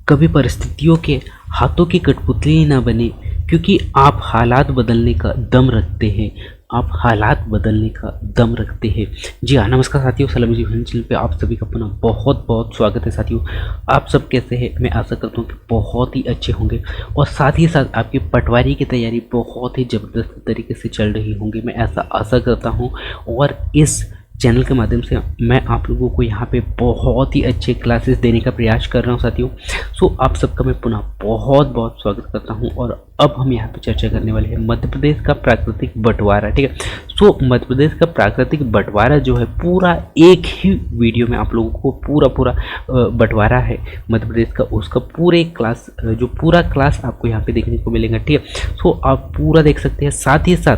कभी परिस्थितियों के हाथों की कठपुतली ना बने, क्योंकि आप हालात बदलने का दम रखते हैं। आप हालात बदलने का दम रखते हैं। जी हाँ, नमस्कार साथियों, सलामी जीवन चैनल पे आप सभी का अपना बहुत बहुत स्वागत है। साथियों, आप सब कैसे हैं? मैं आशा करता हूँ कि बहुत ही अच्छे होंगे और साथ ही साथ आपकी पटवारी की तैयारी बहुत ही ज़बरदस्त तरीके से चल रही होंगी, मैं ऐसा आशा करता हूँ। और इस चैनल के माध्यम से मैं आप लोगों को यहाँ पे बहुत ही अच्छे क्लासेस देने का प्रयास कर रहा हूँ साथियों। सो आप सबका मैं पुनः बहुत बहुत स्वागत करता हूँ। और अब हम यहाँ पे चर्चा करने वाले हैं मध्य प्रदेश का प्राकृतिक बंटवारा। ठीक है, सो मध्य प्रदेश का प्राकृतिक बंटवारा जो है पूरा एक ही वीडियो में आप लोगों को पूरा बंटवारा है मध्य प्रदेश का, उसका पूरे क्लास जो पूरा क्लास आपको यहाँ पे देखने को मिलेगा। ठीक है, सो आप पूरा देख सकते हैं। साथ ही साथ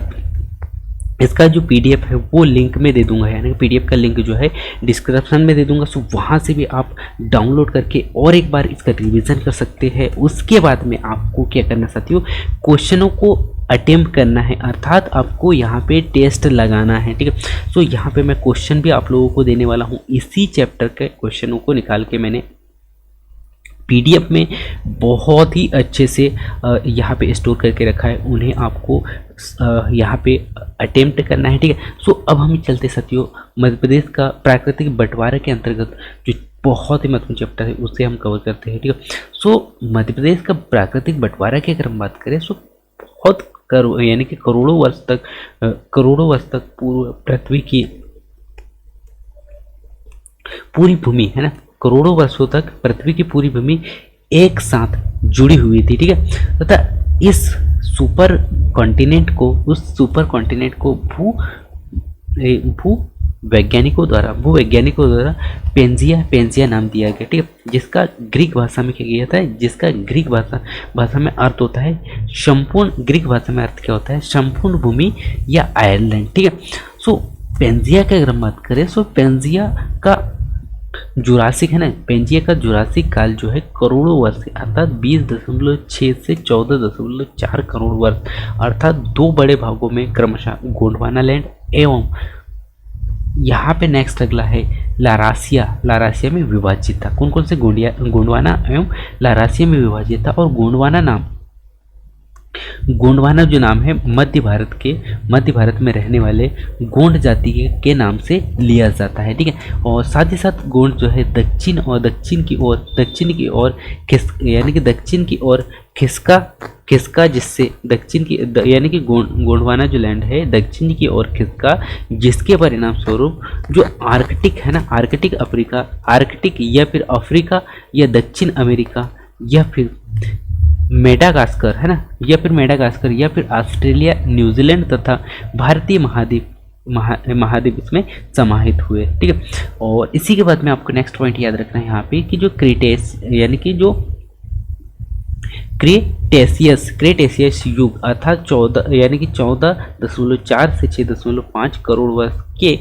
इसका जो पीडीएफ है वो लिंक में दे दूंगा, यानी पीडीएफ का लिंक जो है डिस्क्रिप्शन में दे दूंगा। सो वहाँ से भी आप डाउनलोड करके और एक बार इसका रिवीजन कर सकते हैं। उसके बाद में आपको क्या करना साथियों, क्वेश्चनों को अटेम्प्ट करना है, अर्थात आपको यहाँ पे टेस्ट लगाना है। ठीक है, सो यहाँ पे मैं क्वेश्चन भी आप लोगों को देने वाला हूँ। इसी चैप्टर के क्वेश्चनों को निकाल के मैंने पीडीएफ में बहुत ही अच्छे से यहाँ पे स्टोर करके रखा है, उन्हें आपको यहाँ पे अटेम्प्ट करना है। ठीक है, सो अब हम चलते साथियों मध्य प्रदेश का प्राकृतिक बंटवारा के अंतर्गत जो बहुत ही महत्वपूर्ण चैप्टर है उसे हम कवर करते हैं। ठीक है, सो मध्य प्रदेश का प्राकृतिक बंटवारा की अगर हम बात करें सो बहुत यानी कि करोड़ों वर्ष तक पूर्व पृथ्वी की पूरी भूमि है ना, करोड़ों वर्षों तक पृथ्वी की पूरी भूमि एक साथ जुड़ी हुई थी। ठीक है, तथा इस सुपर कॉन्टिनेंट को भू वैज्ञानिकों द्वारा पेंजिया नाम दिया गया। ठीक है, जिसका ग्रीक भाषा में क्या किया जाता है, जिसका ग्रीक भाषा में अर्थ होता है संपूर्ण, ग्रीक भाषा में अर्थ क्या होता है, संपूर्ण भूमि या आयरलैंड। ठीक है, सो पेंजिया की अगर हम बात करें सो पेंजिया का जुरासिक है ना, पेंजिया का जुरासिक काल जो है करोड़ों वर्ष अर्थात 20.6 से 14.4 करोड़ वर्ष, अर्थात दो बड़े भागों में क्रमशः गोंडवाना लैंड एवं यहाँ पे नेक्स्ट अगला है लारासिया में विभाजित था। कौन से गोंडवाना एवं लारासिया में विभाजित था। और गोंडवाना जो नाम है मध्य भारत में रहने वाले गोंड जाति के नाम से लिया जाता है। ठीक है, और साथ ही साथ गोंड जो है दक्षिण की ओर खिसका जिससे दक्षिण की यानी कि गोंडवाना जो लैंड है दक्षिण की ओर खिसका, जिसके परिणाम स्वरूप जो आर्कटिक है ना, आर्कटिक या फिर अफ्रीका या दक्षिण अमेरिका या फिर मेडागास्कर है ना, या फिर ऑस्ट्रेलिया, न्यूजीलैंड तथा भारतीय महाद्वीप इसमें समाहित हुए। ठीक है, और इसी के बाद में आपको नेक्स्ट पॉइंट याद रखना है यहाँ पे कि जो क्रेटेशियस युग अर्थात 14.4 से 6.5 करोड़ वर्ष के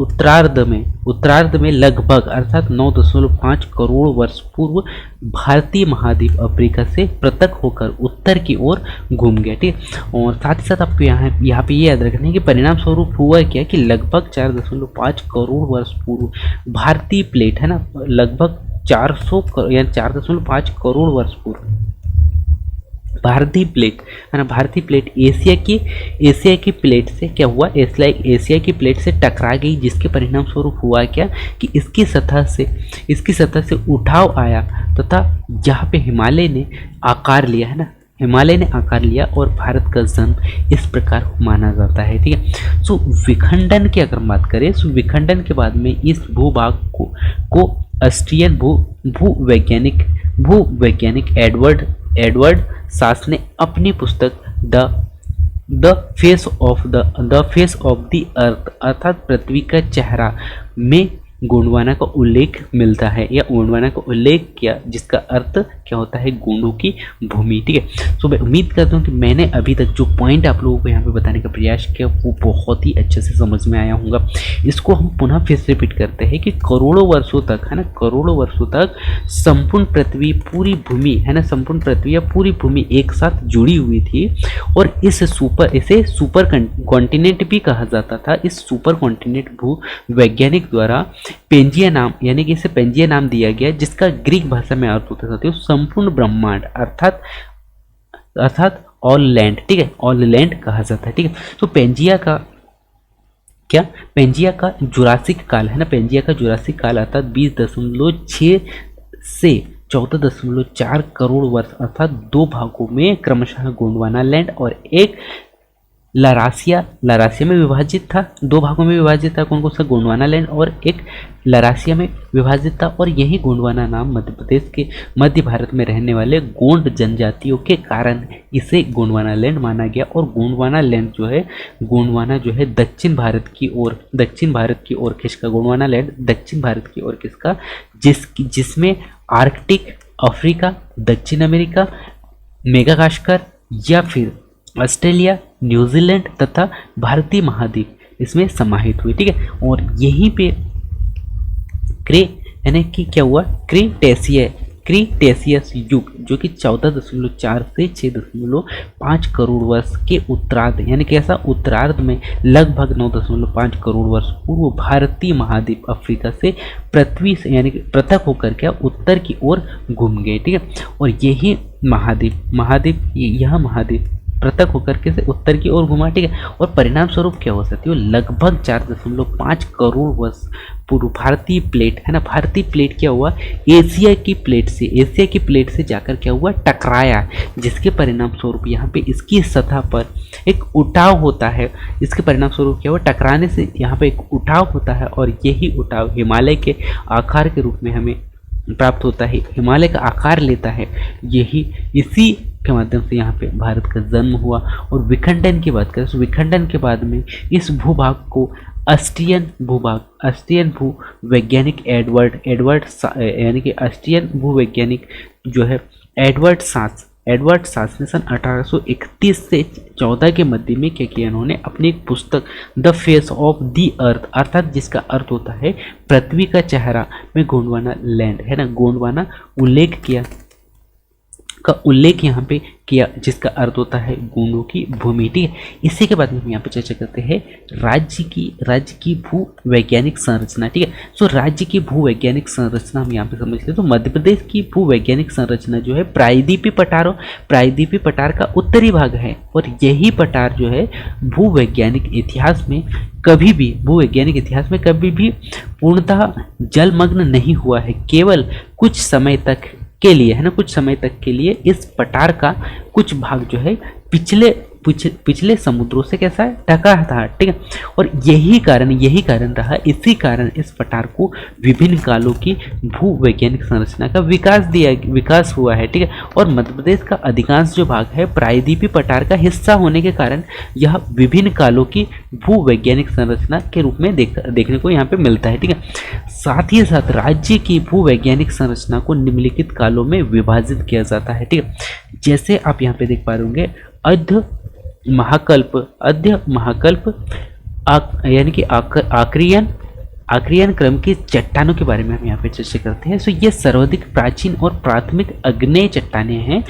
उत्तरार्ध में लगभग अर्थात 9.5 करोड़ वर्ष पूर्व भारतीय महाद्वीप अफ्रीका से पृथक होकर उत्तर की ओर घूम गया। ठीक है, और साथ ही साथ आपको यहाँ पे ये याद रखना है कि परिणाम स्वरूप हुआ क्या कि लगभग 4.5 करोड़ वर्ष पूर्व भारतीय प्लेट है ना, लगभग 4.5 करोड़ वर्ष पूर्व भारतीय प्लेट एशिया की प्लेट से क्या हुआ, एशिया की प्लेट से टकरा गई, जिसके परिणाम स्वरूप हुआ क्या कि इसकी सतह से उठाव आया तथा जहाँ पे हिमालय ने आकार लिया और भारत का जन्म इस प्रकार माना जाता है। ठीक है, सो विखंडन की अगर बात करें सो विखंडन के बाद में इस भूभाग को ऑस्ट्रियन भूवैज्ञानिक एडवर्ड सास ने अपनी पुस्तक the face of the earth अर्थात पृथ्वी का चेहरा में गोंडवाना का उल्लेख मिलता है या गोंडवाना का उल्लेख किया, जिसका अर्थ क्या होता है, गोंडों की भूमि। ठीक है, सो मैं उम्मीद करता हूँ कि मैंने अभी तक जो पॉइंट आप लोगों को यहाँ पे बताने का प्रयास किया वो बहुत ही अच्छे से समझ में आया होगा। इसको हम पुनः फिर से रिपीट करते हैं कि करोड़ों वर्षों तक संपूर्ण पृथ्वी पूरी भूमि है ना, संपूर्ण पृथ्वी या पूरी भूमि एक साथ जुड़ी हुई थी और इसे सुपर कॉन्टिनेंट भी कहा जाता था। इस सुपर कॉन्टिनेंट भू वैज्ञानिक द्वारा पेंजिया नाम, यानी कि इसे पेंजिया नाम दिया गया, जिसका ग्रीक भाषा में अर्थ होता है साथियों संपूर्ण ब्रह्मांड, अर्थात अर्थात ऑल लैंड, ठीक है, ऑल लैंड कहा जाता है, ठीक है। तो पेंजिया का क्या, पेंजिया का जुरासिक काल है ना, पेंजिया का जुरासिक काल अर्थात 20.6 से 14.4 करोड़ वर्ष, अर्थात दो भागों में क्रमशः गोंडवाना लैंड और एक लरासिया, लरासिया में विभाजित था, दो भागों में विभाजित था, कौन कौन सा, गोंडवाना लैंड और एक लरासिया में विभाजित था। और यही गोंडवाना नाम मध्य प्रदेश के मध्य भारत में रहने वाले गोंड जनजातियों के कारण इसे गोंडवाना लैंड माना गया। और गोंडवाना लैंड जो है, गोंडवाना जो है दक्षिण भारत की ओर किसका, गोंडवाना लैंड दक्षिण भारत की ओर किसका, जिसमें आर्कटिक, अफ्रीका, दक्षिण अमेरिका, मेगाकास्कर या फिर ऑस्ट्रेलिया, न्यूजीलैंड तथा भारतीय महाद्वीप इसमें समाहित हुए, ठीक है। और यहीं पे यानी कि क्या हुआ, क्रीटेशियस युग जो कि 14.4 से 6.5 करोड़ वर्ष के उत्तरार्ध, यानी कि ऐसा उत्तरार्ध में लगभग 9.5 करोड़ वर्ष पूर्व भारतीय महाद्वीप अफ्रीका से पृथ्वी से यानी कि पृथक होकर क्या उत्तर की ओर घूम गए, ठीक है। और यही यह महाद्वीप पृथक होकर के से उत्तर की ओर घुमा, ठीक है। और परिणाम स्वरूप क्या हो सकती है, लगभग 4.5 करोड़ वर्ष पूर्व भारतीय प्लेट है ना, भारतीय प्लेट क्या हुआ, एशिया की प्लेट से जाकर क्या हुआ, टकराया, जिसके परिणाम स्वरूप यहाँ पे इसकी सतह पर एक उठाव होता है। इसके परिणाम स्वरूप क्या हुआ, टकराने से यहाँ पे एक उठाव होता है और यही उठाव हिमालय के आकार के रूप में हमें प्राप्त होता है, हिमालय का आकार लेता है। इसी के माध्यम से यहाँ पे भारत का जन्म हुआ। और विखंडन की बात करें तो विखंडन के बाद में इस भूभाग को ऑस्ट्रियन भूवैज्ञानिक यानी कि ऑस्ट्रियन भूवैज्ञानिक जो है एडवर्ड सास ने सन 1831 से 14 के मध्य में क्या किया, इन्होंने अपनी एक पुस्तक the face of the earth, अर्थात जिसका अर्थ होता है पृथ्वी का चेहरा, में गोंडवाना लैंड है ना, गोंडवाना उल्लेख यहाँ पे किया, जिसका अर्थ होता है गोंडों की भूमि, ठीक है। इसी के बाद में हम यहाँ पे चर्चा करते हैं राज्य की भू वैज्ञानिक संरचना, ठीक है। सो राज्य की भू वैज्ञानिक संरचना हम यहाँ पे समझ लेते हैं। तो मध्य प्रदेश की भू वैज्ञानिक संरचना जो है प्रायद्वीपीय पठार का उत्तरी भाग है। और यही पठार जो है भू वैज्ञानिक इतिहास में कभी भी पूर्णतः जलमग्न नहीं हुआ है। केवल कुछ समय तक के लिए इस पठार का कुछ भाग जो है पिछले समुद्रों से कैसा है, ढका था, ठीक है। और यही कारण रहा, इसी कारण इस पठार को विभिन्न कालों की भू वैज्ञानिक संरचना का विकास हुआ है, ठीक है। और मध्य प्रदेश का अधिकांश जो भाग है प्रायद्वीपीय पठार का हिस्सा होने के कारण यह विभिन्न कालों की भू वैज्ञानिक संरचना के रूप में देखने को यहाँ पे मिलता है, ठीक है। साथ ही साथ राज्य की भू वैज्ञानिक संरचना को निम्नलिखित कालों में विभाजित किया जाता है, ठीक है। जैसे आप यहाँ पे देख पा रहे होंगे अद्य महाकल्प यानी कि आक्रियन क्रम की चट्टानों के बारे में हम यहाँ पे चर्चा करते हैं। सो ये सर्वाधिक प्राचीन और प्राथमिक आग्नेय चट्टानें हैं,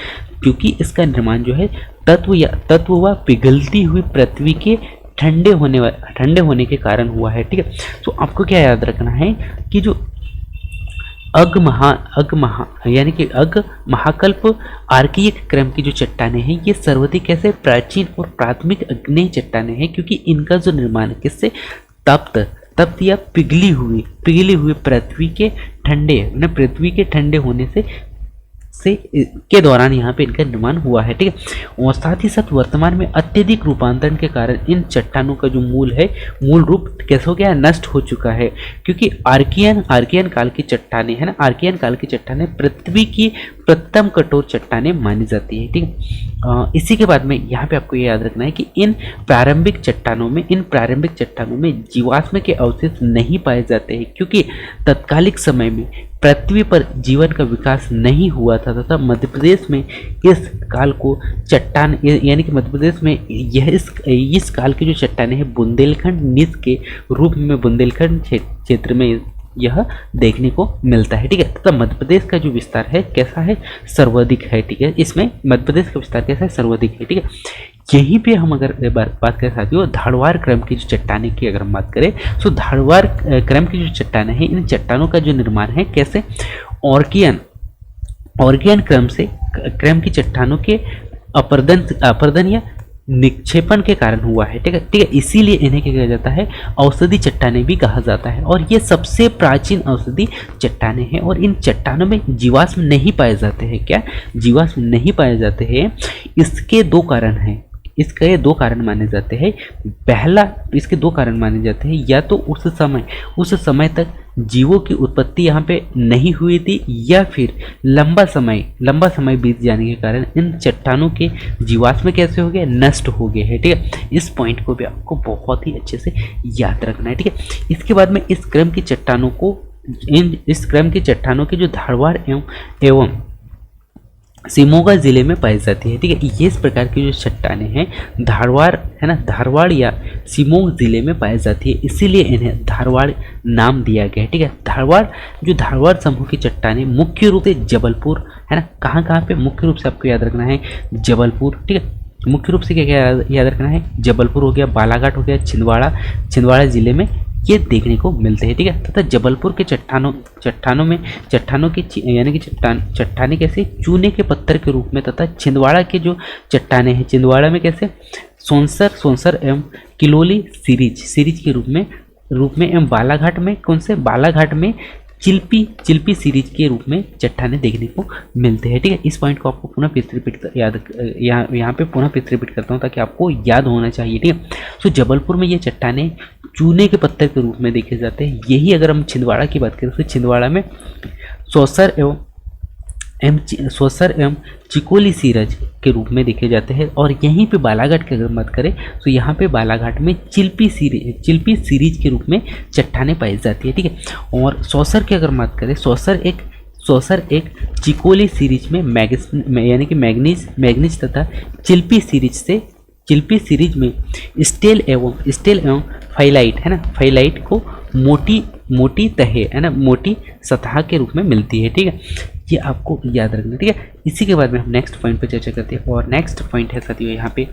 क्योंकि इसका निर्माण जो है तत्व व पिघलती हुई पृथ्वी के ठंडे होने के कारण हुआ है, ठीक है। तो आपको क्या याद रखना है कि जो यानी कि महाकल्प आर्कियक क्रम की जो चट्टानें हैं, ये सर्वाधिक कैसे प्राचीन और प्राथमिक आग्नेय चट्टानें हैं, क्योंकि इनका जो निर्माण किससे, तप्त या पिघली हुई पृथ्वी के ठंडे होने से के दौरान यहाँ पे इनका निर्माण हुआ है, ठीक है। और साथ ही साथ वर्तमान में अत्यधिक रूपांतरण के कारण इन चट्टानों का जो मूल रूप कैसे हो गया, नष्ट हो चुका है, क्योंकि आर्कियन काल की चट्टानें है ना, आर्कियन काल की चट्टानें पृथ्वी की प्रथम कठोर चट्टानें मानी जाती है, ठीक है। इसी के बाद में यहाँ पे आपको ये याद रखना है कि इन प्रारंभिक चट्टानों में जीवाश्म के अवशेष नहीं पाए जाते हैं, क्योंकि तत्कालिक समय में पृथ्वी पर जीवन का विकास नहीं हुआ था तथा मध्य प्रदेश में इस काल को चट्टान यानी कि मध्य प्रदेश में इस काल की जो चट्टानें हैं बुंदेलखंड निच के रूप में बुंदेलखंड क्षेत्र में यह देखने को मिलता है। ठीक है, तथा मध्य प्रदेश का जो विस्तार है कैसा है, सर्वाधिक है। ठीक है, इसमें मध्य प्रदेश का विस्तार कैसा है, सर्वाधिक है। ठीक है, यहीं पे हम अगर बात करें साथियों धारवाड़ क्रम की जो चट्टाने की अगर हम बात करें, तो धारवाड़ क्रम की जो चट्टाने हैं, इन चट्टानों का जो निर्माण है कैसे, ऑर्गियन क्रम की चट्टानों के अपरदन या निक्षेपण के कारण हुआ है। ठीक है, इसीलिए इन्हें क्या कहा जाता है, औषधि चट्टाने भी कहा जाता है। और ये सबसे प्राचीन औषधि चट्टाने हैं और इन चट्टानों में जीवाश्म नहीं पाए जाते हैं। क्या जीवाश्म नहीं पाए जाते हैं? इसके दो कारण हैं, इसके दो कारण माने जाते हैं। पहला, इसके दो कारण माने जाते हैं, या तो उस समय तक जीवों की उत्पत्ति यहाँ पे नहीं हुई थी, या फिर लंबा समय बीत जाने के कारण इन चट्टानों के जीवाश्म कैसे हो गए, नष्ट हो गए हैं। ठीक है, इस पॉइंट को भी आपको बहुत ही अच्छे से याद रखना है। ठीक है, इसके बाद में इस क्रम की चट्टानों की जो धारवाड़ एवं शिमोगा जिले में पाई जाती है। ठीक है, ये इस प्रकार की जो चट्टाने हैं धारवाड़ है ना, धारवाड़ या शिमोगा जिले में पाई जाती है, इसीलिए इन्हें धारवाड़ नाम दिया गया है। ठीक है, धारवाड़ समूह की चट्टाने मुख्य रूप से जबलपुर है ना, कहाँ पे मुख्य रूप से आपको याद रखना है, जबलपुर। ठीक है, मुख्य रूप से क्या क्या याद रखना है, जबलपुर हो गया, बालाघाट हो गया, छिंदवाड़ा जिले में ये देखने को मिलते हैं। ठीक है, तथा जबलपुर के चट्टानों की यानी कि चट्टाने कैसे चूने के पत्थर के रूप में, तथा छिंदवाड़ा के जो चट्टाने हैं, छिंदवाड़ा में कैसे सोनसर एवं किलोली सीरीज के रूप में एवं बालाघाट में चिल्पी सीरीज के रूप में चट्टाने देखने को मिलते हैं। ठीक है, इस पॉइंट को आपको पुनः यहाँ पे पुनः रिपीट करता हूँ ताकि आपको याद होना चाहिए। ठीक है, तो जबलपुर में ये चट्टाने चूने के पत्थर के रूप में देखे जाते हैं। यही अगर हम छिंदवाड़ा की बात करें तो छिंदवाड़ा में सोसर एवं चिकोली सीरज के रूप में देखे जाते हैं। और यहीं पे बालाघाट की अगर बात करें तो यहाँ पे बालाघाट में चिल्पी सीरीज के रूप में चट्टाने पाई जाती है। ठीक है, और सौसर की अगर बात करें, सौसर एक चिकोली सीरीज में यानी कि मैग्नीज तथा चिल्पी सीरीज में स्टेल एवं फाइलाइट है ना, फाइलाइट को मोटी तहे है ना, मोटी सतह के रूप में मिलती है। ठीक है, ये आपको याद रखना। ठीक है, इसी के बाद में हम नेक्स्ट पॉइंट पे चर्चा करते हैं, और नेक्स्ट पॉइंट है साथियों यहाँ पे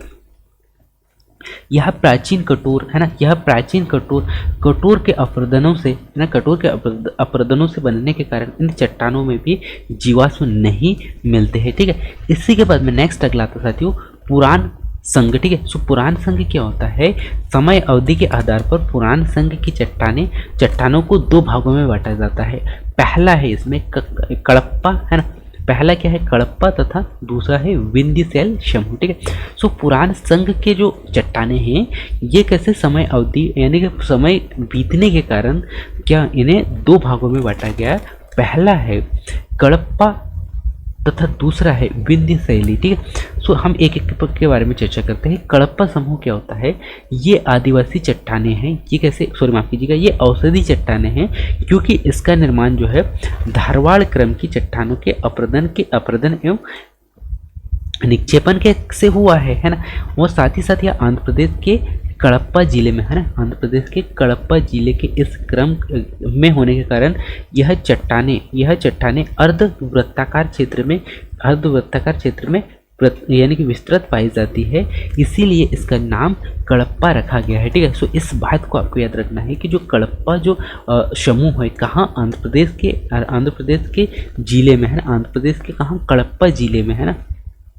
यह प्राचीन कटोर है ना, यह प्राचीन कटोर के अपरदनों से है ना, कटोर के अपरदनों से बनने के कारण इन चट्टानों में भी जीवाश्म नहीं मिलते हैं। ठीक है, इसी के बाद में नेक्स्ट अगला आता साथियों पुराण संघ। ठीक है, सो पुराण संघ क्या होता है, समय अवधि के आधार पर पुराण संघ की चट्टानों को दो भागों में बांटा जाता है। पहला है इसमें कड़प्पा है ना, पहला क्या है कड़प्पा तथा दूसरा है विंध्यशैल समूह। ठीक है, सो पुराण संघ के जो चट्टाने हैं ये कैसे समय अवधि यानी कि समय बीतने के कारण क्या इन्हें दो भागों में बांटा गया। पहला है कड़प्पा तथा दूसरा है विंध्य शैली। ठीक है, सो हम एक के बारे में चर्चा करते हैं। कड़प्पा समूह क्या होता है, ये आदिवासी चट्टाने हैं, ये कैसे माफ कीजिएगा, ये औषधि चट्टाने हैं, क्योंकि इसका निर्माण जो है धारवाड़ क्रम की चट्टानों के अपरदन एवं निक्षेपण के से हुआ है ना। और साथ ही साथ यह आंध्र प्रदेश के कड़प्पा जिले में है ना, आंध्र प्रदेश के कड़प्पा जिले के इस क्रम में होने के कारण यह चट्टाने अर्धवृत्ताकार क्षेत्र में यानी कि विस्तृत पाई जाती है, इसीलिए इसका नाम कड़प्पा रखा गया है। ठीक है, सो इस बात को आपको याद रखना है कि जो कड़प्पा जो समूह है कहाँ, आंध्र प्रदेश के जिले में है ना, आंध्र प्रदेश के कहाँ, कड़प्पा जिले में है ना,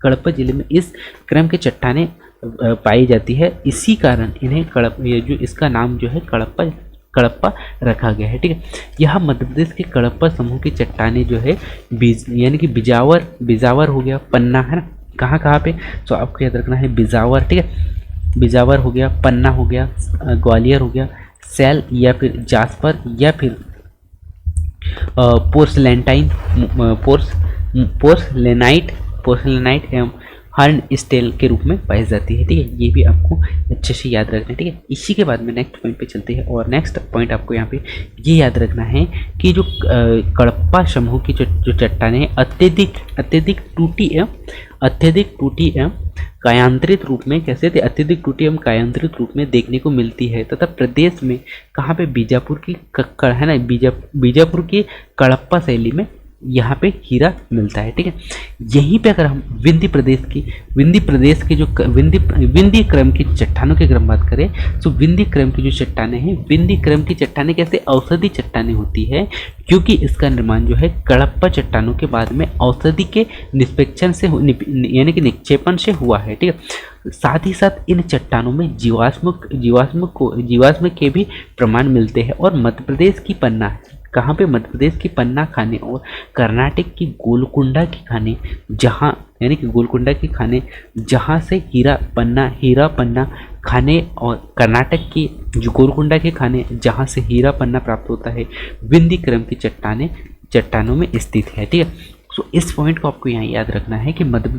कड़प्पा जिले में इस क्रम के चट्टाने पाई जाती है, इसी कारण इन्हें ये जो इसका नाम जो है कड़प्पा रखा गया है। ठीक है, यह मध्य प्रदेश के कड़प्पा समूह की चट्टाने जो है यानी कि बिजावर हो गया, पन्ना है ना, कहाँ पे, तो आपको याद रखना है बिजावर। ठीक है, बिजावर हो गया, पन्ना हो गया, ग्वालियर हो गया, सैल या फिर जासपर या फिर पोर्सलेनाइट एवं हर्न स्टेल के रूप में पाई जाती है। ठीक है, ये भी आपको अच्छे से याद रखना है। ठीक है, इसी के बाद में नेक्स्ट पॉइंट पे चलते हैं, और नेक्स्ट पॉइंट आपको यहाँ पे ये याद रखना है कि जो कड़प्पा समूह की जो चट्टानें हैं अत्यधिक टूटी एवं कायांतरित रूप में कैसे थे, अत्यधिक टूटी एवं कायांतरित रूप में देखने को मिलती है। तथा प्रदेश में कहाँ पे, बीजापुर की है ना, बीजापुर की कड़प्पा शैली में यहाँ पे हीरा मिलता है। ठीक है, यहीं पे अगर हम विंध्य प्रदेश के जो विंध्य क्रम की चट्टानों की अगर हम बात करें, तो विंध्य क्रम की जो चट्टानें हैं, विंध्य क्रम की चट्टानें कैसे औषधि चट्टानें होती है, क्योंकि इसका निर्माण जो है कडप्पा चट्टानों के बाद में औषधि के निष्पेक्षण से यानी कि निक्षेपण से हुआ है। ठीक है, साथ ही साथ इन चट्टानों में जीवाश्म के भी प्रमाण मिलते हैं। और मध्य प्रदेश की पन्ना, कहाँ पे, मध्य प्रदेश की पन्ना खाने और कर्नाटक की गोलकुंडा की खाने, जहाँ यानी कि गोलकुंडा की खाने जहाँ से हीरा पन्ना खाने, और कर्नाटक की जो गोलकुंडा के खाने जहाँ से हीरा पन्ना प्राप्त होता है, विंध्य क्रम की चट्टानों में स्थित है। ठीक है, तो इस पॉइंट को आपको यहाँ याद रखना है कि मध्य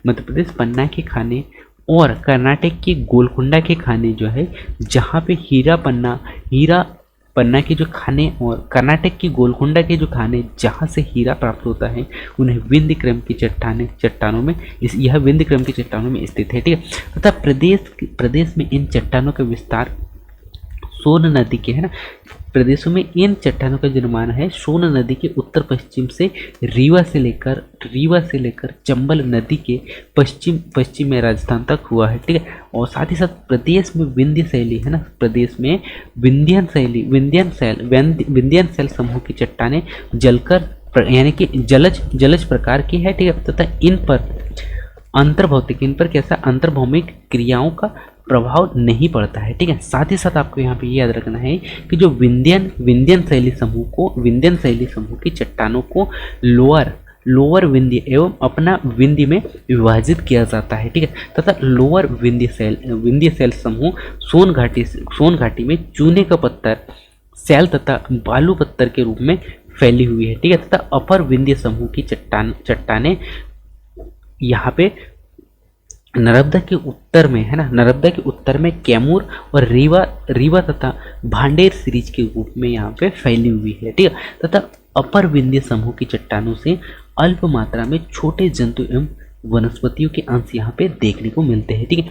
प्रदेश पन्ना के खाने और कर्नाटक की गोलकुंडा के खाने जो है, जहाँ पे हीरा पन्ना के जो खाने और कर्नाटक की गोलकुंडा के जो खाने जहाँ से हीरा प्राप्त होता है, उन्हें विंध्य क्रम की चट्टानों में यह विंध्य क्रम की चट्टानों में स्थित है। ठीक है, तथा प्रदेश में इन चट्टानों का विस्तार सोन नदी के, है ना, प्रदेशों में इन चट्टानों का निर्माण है सोन नदी के उत्तर पश्चिम से रीवा से लेकर चंबल नदी के पश्चिम में राजस्थान तक हुआ है। ठीक है, और साथ ही साथ प्रदेश में विंध्य शैली, है ना, प्रदेश में विंध्यन शैल समूह की चट्टानें जलकर यानी कि जलज प्रकार की है। ठीक है, तथा इन पर कैसा अंतर्भौमिक क्रियाओं का प्रभाव नहीं पड़ता है। ठीक है, साथ ही साथ आपको यहाँ पे याद रखना है कि जो विंध्यन शैली समूह की चट्टानों को लोअर विंध्य एवं अपना विंध्य में विभाजित किया जाता है। ठीक है, तथा लोअर विंध्य शैल समूह सोन घाटी में चूने का पत्थर, सैल तथा बालू पत्थर के रूप में फैली हुई है। ठीक है, तथा अपर विंध्य समूह की चट्टानें यहाँ पे नर्मदा के उत्तर में, है ना, नर्मदा के उत्तर में कैमूर और रीवा तथा भांडेर सीरीज के रूप में यहाँ पे फैली हुई है। ठीक है, तथा अपर विंध्य समूह की चट्टानों से अल्प मात्रा में छोटे जंतु एवं वनस्पतियों के अंश यहाँ पे देखने को मिलते हैं। ठीक है,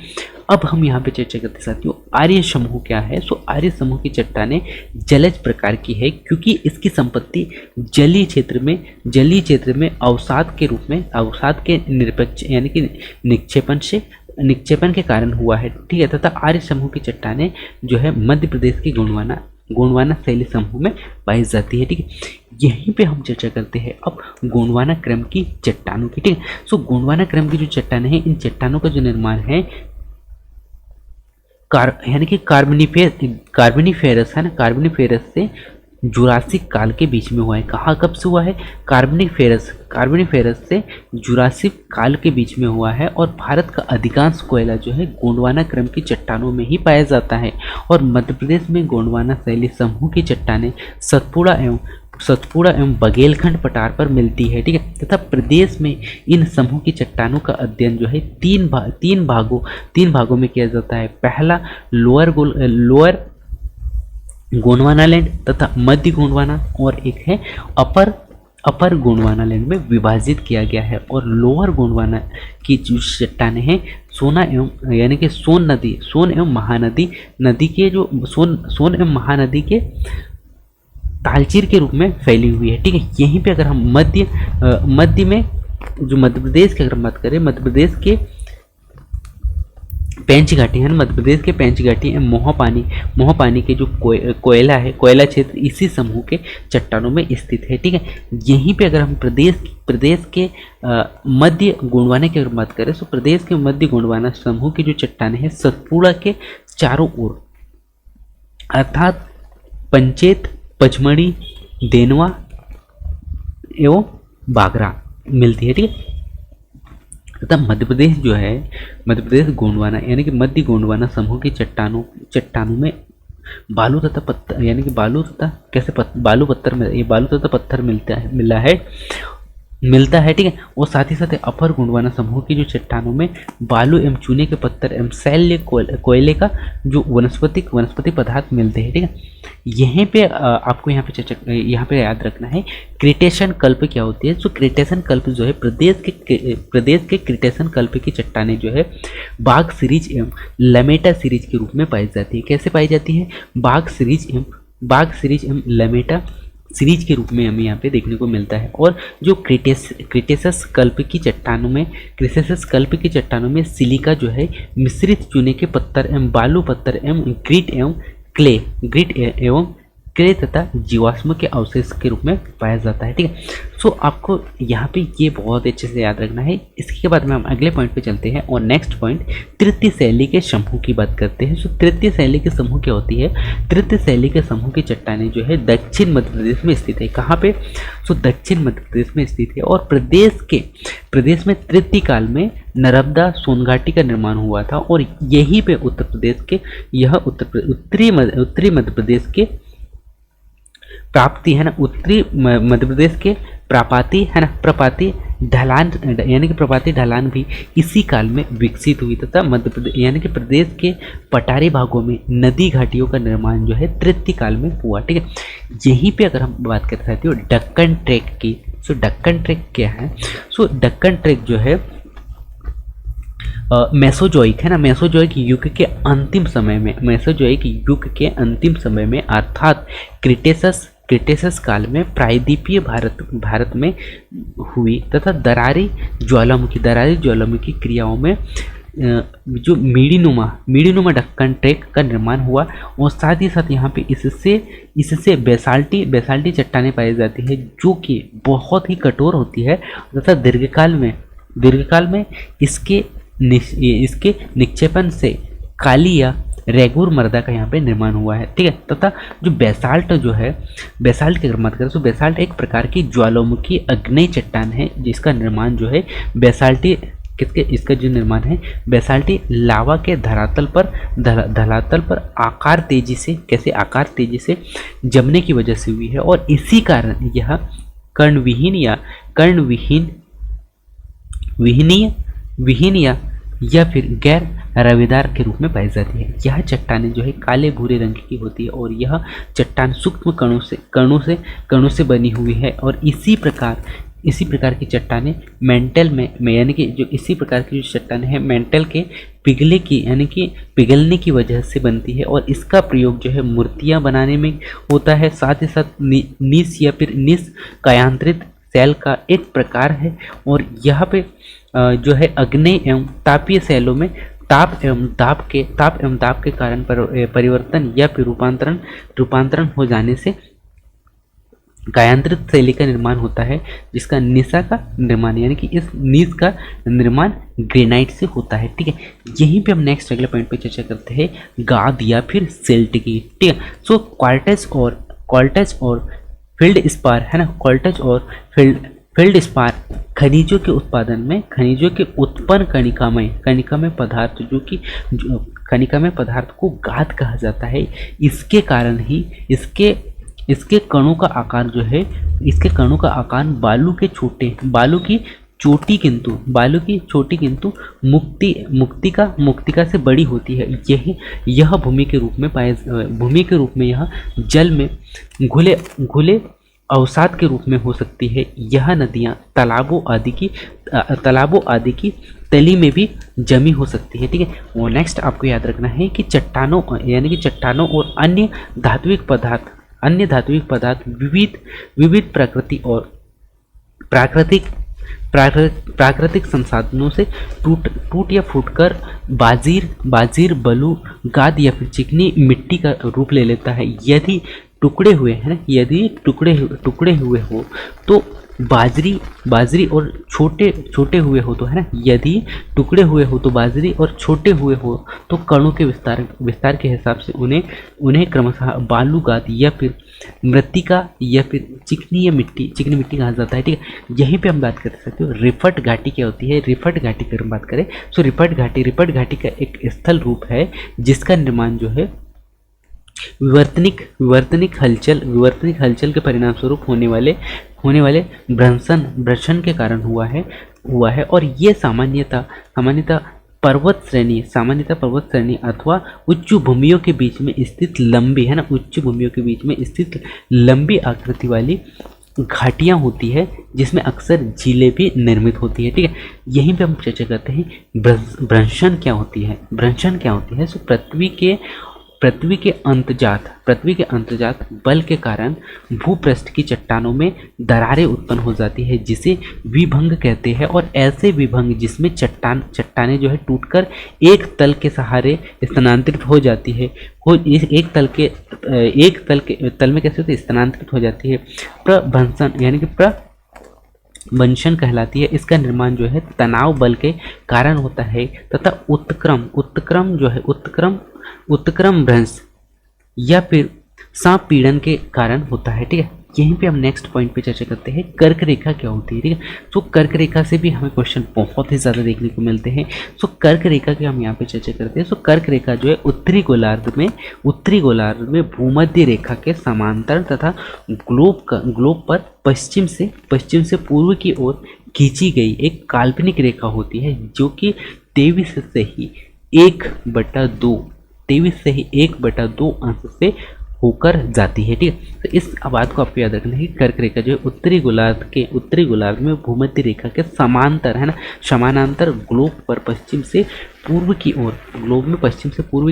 अब हम यहाँ पे चर्चा करते हैं साथियों, आर्य समूह क्या है। सो आर्य समूह की चट्टानें जलज प्रकार की है, क्योंकि इसकी संपत्ति जलीय क्षेत्र में अवसाद के रूप में, अवसाद के निरपेक्ष यानी कि निक्षेपण के कारण हुआ है। ठीक है, तथा आर्य समूह की चट्टानें जो है मध्य प्रदेश की गोंडवाना शैली समूह में पाई जाती है। ठीक है, यहीं पे हम चर्चा करते हैं अब गोंडवाना क्रम की चट्टानों की। ठीक है, सो गोंडवाना क्रम की जो चट्टानें हैं, इन चट्टानों का जो निर्माण है यानी कि कार्बोनिफेरस, है ना, कार्बोनिफेरस से जुरासिक काल के बीच में हुआ है। कहाँ कब से हुआ है, कार्बोनिफेरस से जुरासिक काल के बीच में हुआ है। और भारत का अधिकांश कोयला जो है गोंडवाना क्रम की चट्टानों में ही पाया जाता है। और मध्य प्रदेश में गोंडवाना शैली समूह की चट्टानें सतपुड़ा एवं बघेलखंड पठार पर मिलती है। ठीक है, तथा प्रदेश में इन समूह की चट्टानों का अध्ययन जो है तीन भागों में किया जाता है। पहला लोअर गोंडवाना लैंड तथा मध्य गोंडवाना, और एक है अपर गोंडवाना लैंड में विभाजित किया गया है। और लोअर गोंडवाना की जो चट्टानें हैं सोन एवं महानदी के तालचीर के रूप में फैली हुई है। ठीक है, यहीं पे अगर हम मध्य में जो मध्य प्रदेश की अगर बात करें, मध्य प्रदेश के पेंच घाटी है, मध्य प्रदेश के पेंच घाटी है, मोहपानी के जो कोयला है, कोयला क्षेत्र इसी समूह के चट्टानों में स्थित है। ठीक है, यहीं पे अगर हम प्रदेश के मध्य गोंडवाना की अगर बात करें, तो प्रदेश के मध्य गोंडवाना समूह की जो चट्टानें हैं सतपुड़ा के चारों ओर अर्थात पंचेत, पचमढ़ी, देनवा एवं बागरा मिलती है। ठीक है, तथा मध्य प्रदेश जो है, मध्य प्रदेश गोंडवाना यानी कि मध्य गोंडवाना समूह की चट्टानों में बालू तथा पत्थर यानी कि बालू तथा पत्थर मिला है। मिलता है, ठीक है। और साथ ही साथ अपर गोंडवाना समूह की जो चट्टानों में बालू एवं चूने के पत्थर एवं शैल्य कोयले का जो वनस्पति पदार्थ मिलते हैं, ठीक है। यहीं पे आपको यहाँ पे याद रखना है क्रिटेशन कल्प क्या होती है। जो क्रिटेशन कल्प जो है प्रदेश के क्रिटेशन कल्प की चट्टानें जो है बाघ सीरीज एवं लमेटा सीरीज के रूप में पाई जाती है। कैसे पाई जाती है? बाघ सीरीज एवं लमेटा सीरीज के रूप में हमें यहाँ पे देखने को मिलता है। और जो क्रिटेसस कल्प की चट्टानों में सिलिका जो है मिश्रित चूने के पत्थर एवं बालू पत्थर एवं ग्रिट एवं क्ले तथा जीवाश्म के अवशेष के रूप में पाया जाता है, ठीक है। सो आपको यहाँ पे ये बहुत अच्छे से याद रखना है। इसके बाद में हम अगले पॉइंट पे चलते हैं और नेक्स्ट पॉइंट तृतीय शैली के समूह की बात करते हैं। सो तृतीय शैली के समूह क्या होती है? तृतीय शैली के समूह की चट्टानें जो है दक्षिण मध्य प्रदेश में स्थित है। कहाँ पे? सो दक्षिण मध्य प्रदेश में स्थित है। और प्रदेश में तृतीय काल में नर्मदा सोनघाटी का निर्माण हुआ था और यहीं पे उत्तरी मध्य प्रदेश के प्राप्ति है ना, उत्तरी मध्य प्रदेश के प्रपाती ढलान यानी कि प्रपाती ढलान भी इसी काल में विकसित हुई तथा मध्य प्रदेश यानी कि प्रदेश के पठारी भागों में नदी घाटियों का निर्माण जो है तृतीय काल में हुआ, ठीक है। यहीं पे अगर हम बात कर सकते हो दक्कन ट्रैक की। सो दक्कन ट्रैक क्या है? सो दक्कन ट्रैक जो है मेसोजोइक है ना, मेसोजोइक युग के अंतिम समय में अर्थात क्रिटेसस काल में प्रायद्वीपीय भारत में हुई तथा दरारी ज्वालामुखी क्रियाओं में जो मीडिनुमा दक्कन ट्रैक का निर्माण हुआ। और साथ ही साथ यहाँ पे इससे बेसाल्टी चट्टानें पाई जाती है जो कि बहुत ही कठोर होती है तथा दीर्घकाल में इसके निक्षेपण से काली या रेगुर मर्दा का यहाँ पे निर्माण हुआ है, ठीक है। तथा जो बेसाल्ट की अगर बात करें तो बेसाल्ट एक प्रकार की ज्वालामुखी अग्नेय चट्टान है जिसका निर्माण जो है इसका जो निर्माण है बेसाल्टी लावा के धरातल पर आकार तेजी से जमने की वजह से हुई है। और इसी कारण यह विहीन या फिर गैर रवेदार के रूप में पाई जाती है। यह चट्टानें जो है काले भूरे रंग की होती है और यह चट्टान सूक्ष्म कणों से बनी हुई है। और इसी प्रकार की चट्टानें मेंटल में यानी कि जो इसी प्रकार की जो चट्टानें हैं मेंटल के पिघलने की वजह से बनती है। और इसका प्रयोग जो है मूर्तियां बनाने में होता है। साथ ही साथ निष्कायांतरित सेल का एक प्रकार है। और यहाँ पे जो है अग्नेय एवं तापीय सेलों में ताप एवं दाब के कारण परिवर्तन या फिर रूपांतरण हो जाने से कायांतरित शैली का निर्माण होता है जिसका निशा का निर्माण यानी कि इस नीस का निर्माण ग्रेनाइट से होता है, ठीक है। यहीं पे हम नेक्स्ट अगले पॉइंट पे चर्चा करते हैं गाद या फिर सिल्ट की, ठीक है। सो क्वार्टज और फील्ड स्पार है ना, क्वार्टज और फील्ड स्पार खनिजों के उत्पन्न कणिकामय पदार्थ जो कि कणिकामय पदार्थ को गाद कहा जाता है। इसके कारण ही इसके कणों का आकार जो है बालू की चोटी किंतु मुक्तिका से बड़ी होती है। यह भूमि के रूप में यह जल में घुले अवसाद के रूप में हो सकती है। यह नदियाँ तालाबों आदि की तली में भी जमी हो सकती है, ठीक है। और नेक्स्ट आपको याद रखना है कि चट्टानों और अन्य धात्विक पदार्थ विविध प्रकृति और प्राकृतिक संसाधनों से टूट या फूटकर बाजीर बालू गाद या फिर चिकनी मिट्टी का रूप ले लेता है। यदि टुकड़े हुए हो तो बाजरी और छोटे हुए हो तो है ना, यदि टुकड़े हुए हो तो बाजरी और छोटे हुए हो तो कणों के विस्तार के हिसाब से उन्हें क्रमशः बालू गाद या फिर मृत्तिका या फिर चिकनी मिट्टी कहा जाता है, ठीक है। यहीं पे हम बात कर सकते हो रिफट घाटी क्या होती है। रिफट घाटी की हम बात करें तो रिफट घाटी का एक स्थल रूप है जिसका निर्माण जो है विवर्तनिक हलचल के परिणाम स्वरूप होने वाले भ्रंशन के कारण हुआ है। और ये सामान्यतः पर्वत श्रेणी अथवा उच्च भूमियों के बीच में स्थित लंबी आकृति वाली घाटियां होती है, जिसमें अक्सर झीलें भी निर्मित होती है। ठीक है, यहीं पे हम चर्चा करते हैं भ्रंशन क्या होती है। सो पृथ्वी के अंतर्जात बल के कारण भूपृष्ठ की चट्टानों में दरारें उत्पन्न हो जाती है, जिसे विभंग कहते हैं। और ऐसे विभंग जिसमें चट्टानें जो है टूटकर एक तल के सहारे स्थानांतरित हो जाती है, एक तल में कैसे होती है, स्थानांतरित हो जाती है, प्रभंसन यानी कि प्रभंशन कहलाती है। इसका निर्माण जो है तनाव बल के कारण होता है तथा उत्क्रम भ्रंश या फिर संपीड़न के कारण होता है। ठीक है, यहीं पे हम नेक्स्ट पॉइंट पे चर्चा करते हैं, कर्क रेखा क्या होती है। ठीक है, तो कर्क रेखा से भी हमें क्वेश्चन बहुत ही ज़्यादा देखने को मिलते हैं। सो कर्क रेखा की हम यहाँ पे चर्चा करते हैं। सो कर्क रेखा जो है उत्तरी गोलार्ध में भूमध्य रेखा के समांतर तथा ग्लोब पर पश्चिम से पूर्व की ओर खींची गई एक काल्पनिक रेखा होती है, जो कि 23 से ही 1/2 अंश से होकर जाती है। ठीक है, तो इस बात को आपको याद रखना है कि कर्क रेखा जो है उत्तरी गोलार्ध में भूमध्य रेखा के समानांतर ग्लोब में पश्चिम से पूर्व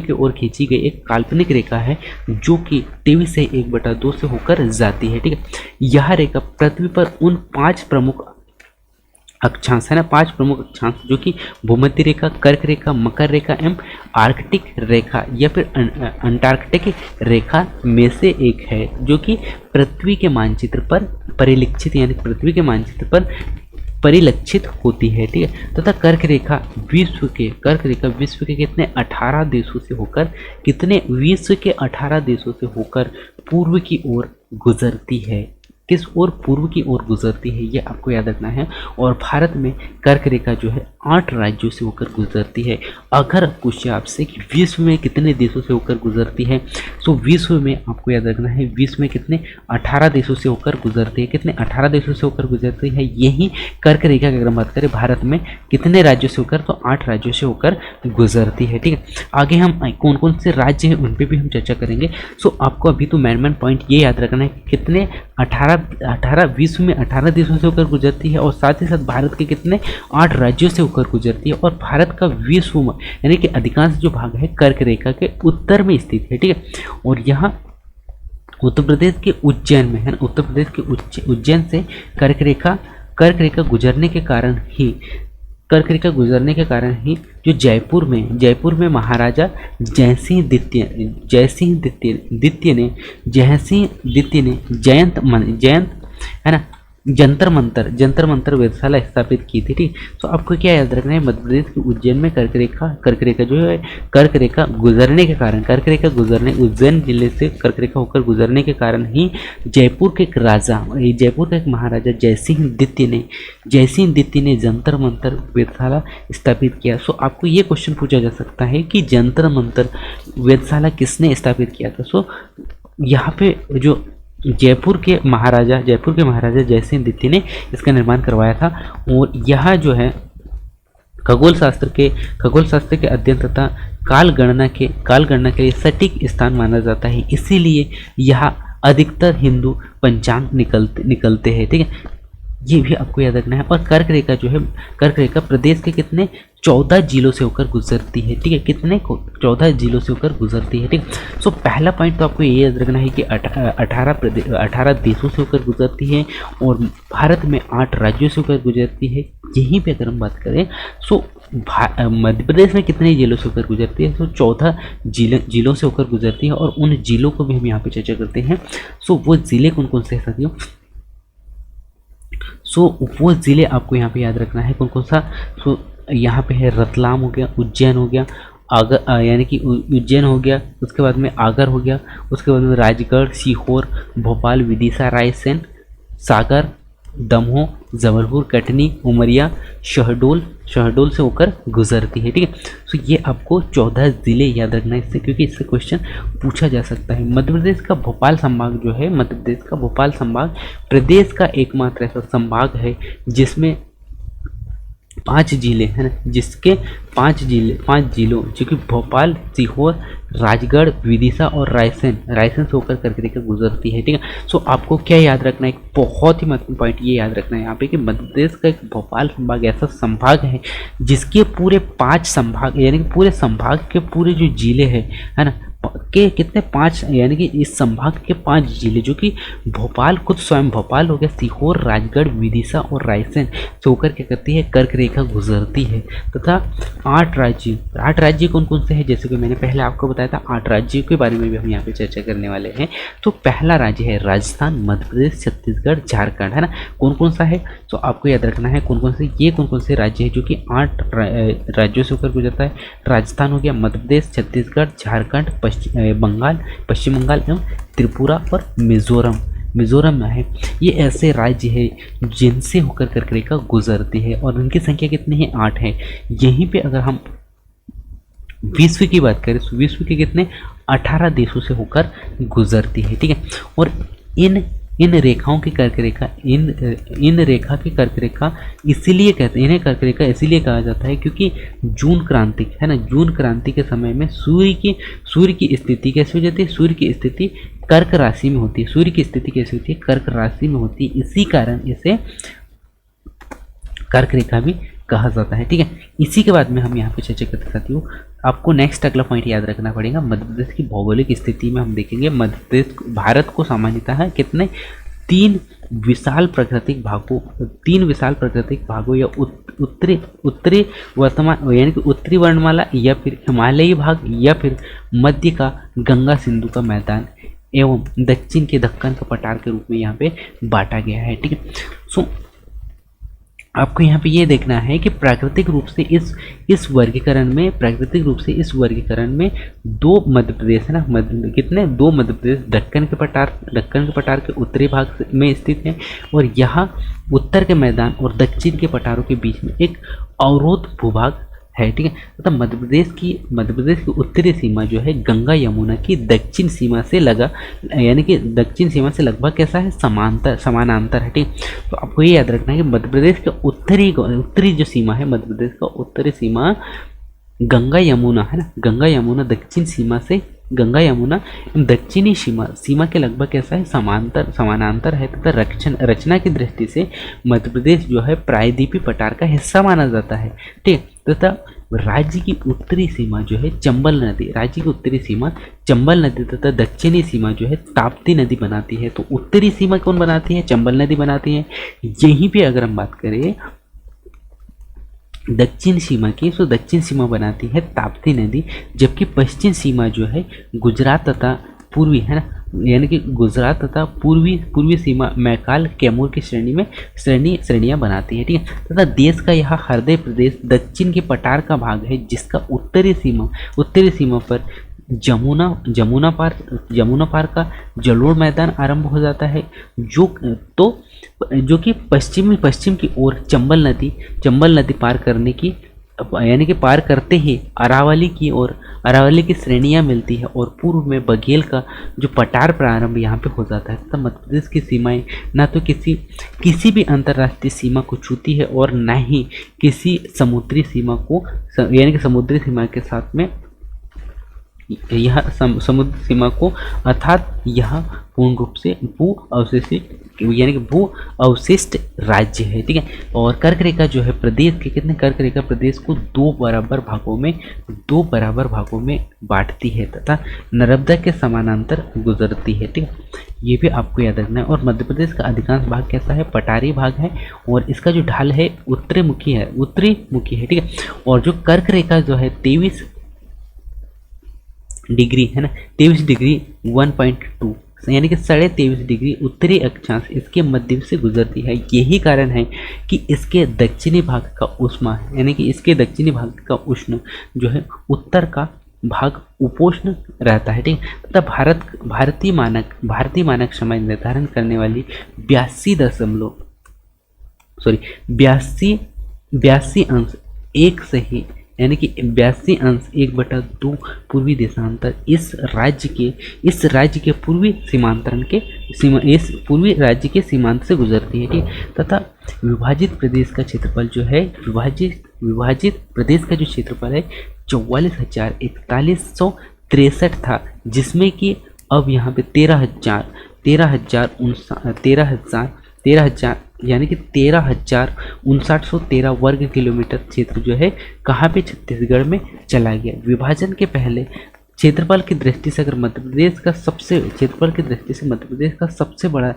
की ओर खींची गई एक काल्पनिक रेखा है, जो कि 23 से 1/2 से होकर जाती है। ठीक है, यह रेखा पृथ्वी पर उन 5 प्रमुख अक्षांश जो कि भूमध्य रेखा, कर्क रेखा, मकर रेखा एवं आर्कटिक रेखा या फिर अंटार्कटिक रेखा में से एक है, जो कि पृथ्वी के मानचित्र पर परिलक्षित होती है। ठीक है, तथा कर्क रेखा विश्व के कितने 18 देशों से होकर पूर्व की ओर गुजरती है। किस ओर? पूर्व की ओर गुजरती है, ये आपको याद रखना है। और भारत में कर्क रेखा जो है 8 राज्यों से होकर गुजरती है। अगर पूछे आपसे कि विश्व में कितने देशों से होकर गुजरती है, तो विश्व में आपको याद रखना है, विश्व में कितने 18 देशों से होकर गुजरती है। कितने 18 देशों से होकर गुजरती है। यही कर्क रेखा की अगर हम बात करें भारत में कितने राज्यों से होकर, तो 8 राज्यों से होकर गुजरती है। ठीक है, आगे हम कौन कौन से राज्य हैं उन पर भी हम चर्चा करेंगे। सो आपको अभी तो मेन पॉइंट ये याद रखना है कि कितने 18 विश्व में 18 देशों से होकर गुजरती है, और साथ ही साथ भारत के कितने 8 राज्यों से होकर गुजरती है। और भारत का विश्व में यानी कि अधिकांश जो भाग है कर्क रेखा के उत्तर में स्थित है। ठीक है, और यहाँ उत्तर प्रदेश के उज्जैन में है ना, उत्तर प्रदेश के उज्जैन से कर्क रेखा गुजरने के कारण ही जो जयपुर में महाराजा जयसिंह द्वितीय ने जयंत है ना जंतर मंतर वेधशाला स्थापित की थी। ठीक, तो आपको क्या याद रखना है, मध्य प्रदेश के उज्जैन में कर्क रेखा गुजरने के कारण उज्जैन जिले से कर्क रेखा होकर गुजरने के कारण ही जयपुर के एक महाराजा जयसिंह द्वितीय ने जंतर मंतर वेधशाला स्थापित किया। सो आपको ये क्वेश्चन पूछा जा सकता है कि जंतर मंतर वेधशाला किसने स्थापित किया था। सो यहाँ पे जो जयपुर के महाराजा जयसिंह द्वितीय ने इसका निर्माण करवाया था। और यह जो है खगोल शास्त्र के अध्ययन तथा काल गणना के लिए सटीक स्थान माना जाता है। इसीलिए यह अधिकतर हिंदू पंचांग निकलते हैं। ठीक है, ये भी आपको याद रखना है। और कर्क रेखा प्रदेश के कितने 14 जिलों से होकर गुजरती है। ठीक है, कितने 14 जिलों से होकर गुजरती है। ठीक, सो पहला पॉइंट तो आपको ये याद रखना है कि 18 देशों से होकर गुजरती है, और भारत में 8 राज्यों से होकर गुजरती है। यहीं पे अगर हम बात करें सो मध्य प्रदेश में कितने जिलों से होकर गुजरती है, तो 14 जिलों से होकर गुजरती है। और उन जिलों को भी हम यहाँ पे चर्चा करते हैं। सो वो जिले कौन कौन से हैं साथियों, सो वो ज़िले आपको यहाँ पे याद रखना है कौन कौन सा। सो यहाँ पे है रतलाम हो गया, उज्जैन हो गया, यानी कि उज्जैन हो गया, उसके बाद में आगर हो गया, उसके बाद में राजगढ़, सीहोर, भोपाल, विदिशा, रायसेन, सागर, दमोह, जबलपुर, कटनी, उमरिया, शहडोल शहडोल से होकर गुजरती है। ठीक है, तो ये आपको 14 ज़िले याद रखना है इससे, क्योंकि इससे क्वेश्चन पूछा जा सकता है। मध्य प्रदेश का भोपाल संभाग जो है, मध्य प्रदेश का भोपाल संभाग प्रदेश का एकमात्र ऐसा संभाग है जिसमें 5 जिले हैं ना, जिसके 5 जिलों जो कि भोपाल, सीहोर, राजगढ़, विदिशा और रायसेन से होकर करके देखकर गुजरती है। ठीक है, सो आपको क्या याद रखना है, एक बहुत ही महत्वपूर्ण पॉइंट ये याद रखना है यहाँ पे कि मध्य प्रदेश का एक भोपाल संभाग ऐसा संभाग है जिसके पूरे 5 संभाग, यानी कि पूरे संभाग के पूरे जो जिले हैं, है ना, के कितने 5, यानी कि इस संभाग के 5 जिले जो कि भोपाल, खुद स्वयं भोपाल हो गया, सीहोर, राजगढ़, विदिशा और रायसेन से होकर क्या करती है, कर्क रेखा गुजरती है। तथा 8 राज्य कौन कौन से हैं, जैसे कि मैंने पहले आपको बताया था 8 राज्यों के बारे में भी हम यहाँ पे चर्चा करने वाले हैं। तो पहला राज्य है राजस्थान, मध्य प्रदेश, छत्तीसगढ़, झारखंड, है ना। कौन कौन सा है, तो आपको याद रखना है कौन कौन से, ये कौन कौन से राज्य है जो कि 8 राज्यों से होकर गुजरता है। राजस्थान हो गया, मध्य प्रदेश, छत्तीसगढ़, झारखंड, पश्चिम बंगाल एवं त्रिपुरा और मिजोरम में है। ये ऐसे राज्य है जिनसे होकर कर्क रेखा गुजरती है और उनकी संख्या कितनी है, 8 है। यहीं पे अगर हम विश्व की बात करें तो विश्व के कितने 18 देशों से होकर गुजरती है। ठीक है, और इन रेखाओं की कर्क रेखा, इन रेखा की कर्क रेखा इसीलिए कहते हैं, इन्हें कर्क रेखा इसीलिए कहा जाता है क्योंकि जून क्रांति, है ना, जून क्रांति के समय में सूर्य की स्थिति कैसे हो जाती है, सूर्य की स्थिति कर्क राशि में होती है। सूर्य की स्थिति कैसे होती है, कर्क राशि में होती है, इसी कारण इसे कर्क रेखा भी कहा जाता है। ठीक है, इसी के बाद में हम यहाँ पे चर्चा करते साथियों, आपको नेक्स्ट अगला पॉइंट याद रखना पड़ेगा। मध्य प्रदेश की भौगोलिक स्थिति में हम देखेंगे मध्य प्रदेश भारत को सामान्यतः है कितने 3 विशाल प्राकृतिक भागों या उत्तरी वर्तमान, यानी कि उत्तरी वर्णमाला या फिर हिमालयी भाग या फिर मध्य का गंगा सिंधु का मैदान एवं दक्षिण के दक्कन का पठार के रूप में यहाँ पे बांटा गया है। ठीक है, सो आपको यहाँ पे ये देखना है कि प्राकृतिक रूप से इस वर्गीकरण में 2 मध्य प्रदेश है ना, कितने 2 मध्य प्रदेश दक्कन के पठार के उत्तरी भाग में स्थित है और यहाँ उत्तर के मैदान और दक्षिण के पठारों के बीच में एक अवरोध भूभाग है। ठीक है, मतलब मध्य प्रदेश की उत्तरी सीमा जो है गंगा यमुना की दक्षिण सीमा से यानी कि दक्षिण सीमा से लगभग कैसा है, समानांतर है। ठीक, तो आपको ये याद रखना है कि मध्य प्रदेश का उत्तरी जो सीमा है, मध्य प्रदेश का उत्तरी सीमा गंगा यमुना है ना, गंगा यमुना दक्षिण सीमा से दक्षिणी सीमा के लगभग कैसा है, समानांतर है तथा रचना की दृष्टि से मध्य प्रदेश जो है प्रायद्वीपीय पठार का हिस्सा माना जाता है। ठीक, तथा राज्य की उत्तरी सीमा जो है चंबल नदी तथा दक्षिणी सीमा जो है ताप्ती नदी बनाती है। तो उत्तरी सीमा कौन बनाती है, चंबल नदी बनाती है। यहीं पे अगर हम बात करें दक्षिण सीमा की, तो दक्षिण सीमा बनाती है ताप्ती नदी, जबकि पश्चिम सीमा जो है गुजरात तथा पूर्वी, है ना, यानी कि गुजरात तथा पूर्वी सीमा मैकाल कैमूर की श्रेणियां बनाती है। ठीक है, तथा देश का यह हृदय प्रदेश दक्षिण के पठार का भाग है जिसका उत्तरी सीमा पर जमुना पार का जलोढ़ मैदान आरंभ हो जाता है, जो कि पश्चिम की ओर चंबल नदी पार करने की, यानी कि पार करते ही अरावली की श्रेणियां मिलती है और पूर्व में बघेल का जो पठार प्रारंभ यहाँ पे हो जाता है। तथा मध्य प्रदेश की सीमाएं ना तो किसी भी अंतर्राष्ट्रीय सीमा को छूती है और न ही किसी समुद्री सीमा को, यानी कि समुद्री सीमा के साथ में यह समुद्र सीमा को, अर्थात यह पूर्ण रूप से भू अवशिष्ट राज्य है। ठीक है, और कर्क रेखा जो है प्रदेश के कितने, कर्क रेखा प्रदेश को 2 बराबर भागों में बांटती है तथा नर्मदा के समानांतर गुजरती है। ठीक है, ये भी आपको याद रखना है। और मध्य प्रदेश का अधिकांश भाग कैसा है, पठारी भाग है और इसका जो ढाल है उत्तरी मुखी है। ठीक है, और जो कर्क रेखा जो है 23 डिग्री है ना, 23 डिग्री 1.2 यानी कि 23.5 डिग्री उत्तरी अक्षांश इसके मध्य से गुजरती है। यही कारण है कि इसके दक्षिणी भाग का उष्मा, यानी कि इसके दक्षिणी भाग का उष्ण जो है उत्तर का भाग उपोष्ण रहता है। ठीक है, तथा भारतीय मानक समय निर्धारण करने वाली 82 82 अंश 1 सही, यानी कि 82 अंश 1/2 पूर्वी देशांतर इस राज्य के पूर्वी सीमांतरण के इस पूर्वी राज्य के सीमांत से गुजरती है, ठीक है। तथा विभाजित प्रदेश का क्षेत्रफल जो है विभाजित प्रदेश का जो क्षेत्रफल है 44,4163 था, जिसमें कि अब यहाँ पे 13,000 यानी कि 13,5913 वर्ग किलोमीटर क्षेत्र जो है कहाँ पे, छत्तीसगढ़ में चला गया। विभाजन के पहले क्षेत्रफल की दृष्टि से अगर मध्य प्रदेश का सबसे बड़ा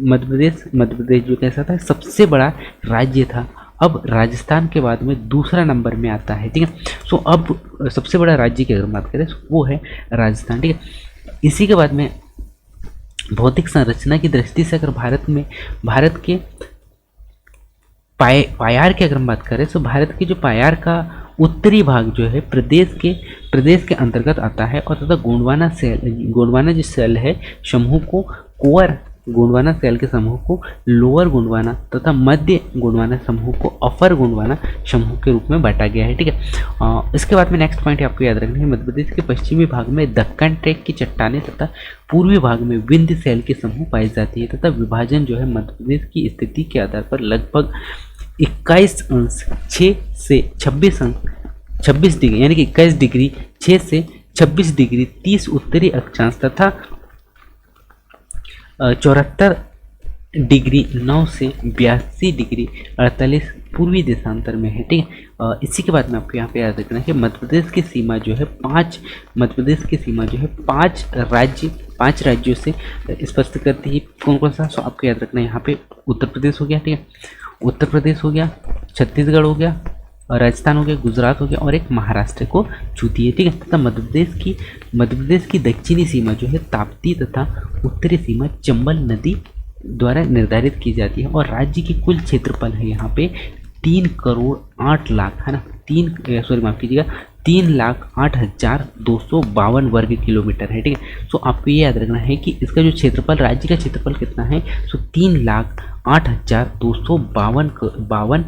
मध्य प्रदेश जो कैसा था, सबसे बड़ा राज्य था। अब राजस्थान के बाद में दूसरा नंबर में आता है, ठीक है। सो अब सबसे बड़ा राज्य की अगर बात करें वो है राजस्थान, ठीक है। इसी के बाद में भौतिक संरचना की दृष्टि से अगर भारत के पायार की अगर हम बात करें तो भारत के जो पायार का उत्तरी भाग जो है प्रदेश के अंतर्गत आता है, और तथा गोंडवाना जो सेल है समूह को कोर गोंडवाना सेल के समूह को लोअर गोंडवाना तथा मध्य गोंडवाना समूह को अपर गोंडवाना समूह के रूप में बांटा गया है, ठीक है। इसके बाद में नेक्स्ट पॉइंट आपको याद रखना है, मध्य प्रदेश के पश्चिमी भाग में दक्कन ट्रैक की चट्टानें तथा पूर्वी भाग में विंध्य सेल के समूह पाई जाती है, तथा विभाजन जो है मध्य प्रदेश की स्थिति के आधार पर लगभग 21 अंश 6 से 26 डिग्री, यानी कि 21 डिग्री 6 से 26 डिग्री 30 उत्तरी अक्षांश तथा 74 डिग्री 9 से 82 डिग्री 48 पूर्वी देशांतर में है, ठीक है। इसी के बाद में आपको यहाँ पे याद रखना है कि मध्य प्रदेश की सीमा जो है 5 राज्यों से स्पष्ट करती है। कौन कौन सा, आपको याद रखना है यहाँ पे उत्तर प्रदेश हो गया, ठीक है, उत्तर प्रदेश हो गया, छत्तीसगढ़ हो गया, राजस्थान हो गया, गुजरात हो गया, और एक महाराष्ट्र को छूती है, ठीक है। तथा मध्य प्रदेश की दक्षिणी सीमा जो है ताप्ती तथा उत्तरी सीमा चंबल नदी द्वारा निर्धारित की जाती है, और राज्य की कुल क्षेत्रफल है यहाँ पे 3,08,00,000 है ना, 3,08,252 वर्ग किलोमीटर है, ठीक है। सो आपको ये याद रखना है कि इसका जो क्षेत्रफल, राज्य का क्षेत्रफल कितना है, सो 3,08,252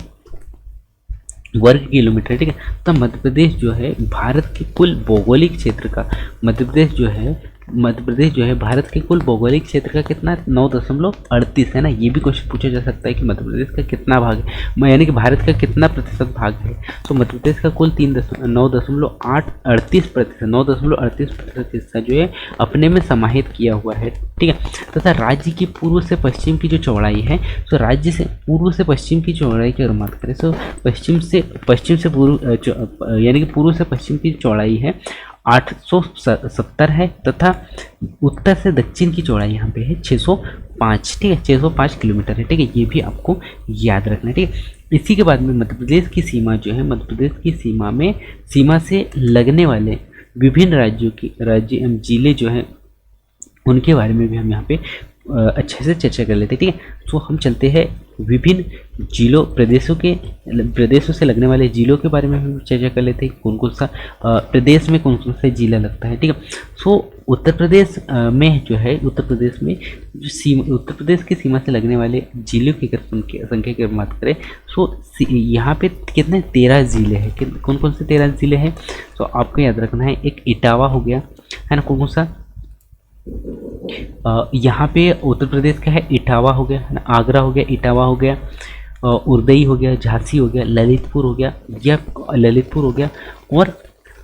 वर्ग किलोमीटर, ठीक है। तो मध्य प्रदेश जो है भारत के कुल भौगोलिक क्षेत्र का मध्य प्रदेश जो है भारत के कुल भौगोलिक क्षेत्र का कितना 9.38 है ना। ये भी क्वेश्चन पूछा जा सकता है कि मध्य प्रदेश का कितना भाग है, यानी कि भारत का कितना प्रतिशत भाग है। तो मध्य प्रदेश का कुल 9.38% हिस्सा जो है अपने में समाहित किया हुआ है, ठीक है। तथा राज्य की पूर्व से पश्चिम की जो चौड़ाई है, तो राज्य से पूर्व से पश्चिम की चौड़ाई की अगर बात करें तो पश्चिम से पूर्व, यानी कि पूर्व से पश्चिम की चौड़ाई है 870 है, तथा उत्तर से दक्षिण की चौड़ाई यहाँ पे है 605, ठीक है, 605 किलोमीटर है, ठीक है। ये भी आपको याद रखना है, ठीक है। इसी के बाद में मध्य प्रदेश की सीमा जो है, मध्य प्रदेश की सीमा से लगने वाले विभिन्न राज्य एवं जिले जो हैं उनके बारे में भी हम यहाँ पे अच्छे से चर्चा कर लेते हैं, ठीक है। तो हम चलते हैं विभिन्न प्रदेशों से लगने वाले जिलों के बारे में हम चर्चा कर लेते हैं, कौन कौन सा प्रदेश में कौन कौन सा जिला लगता है, ठीक है। सो उत्तर प्रदेश की सीमा से लगने वाले जिलों की संख्या की बात करें, सो यहाँ पे कितने 13 जिले हैं। कौन कौन से 13 जिले हैं, तो आपको याद रखना है, एक इटावा हो गया है ना, कौन कौन सा, यहाँ पे उत्तर प्रदेश का है, इटावा हो गया है ना, आगरा हो गया, इटावा हो गया, उदयी हो गया, झांसी हो गया, ललितपुर हो गया, और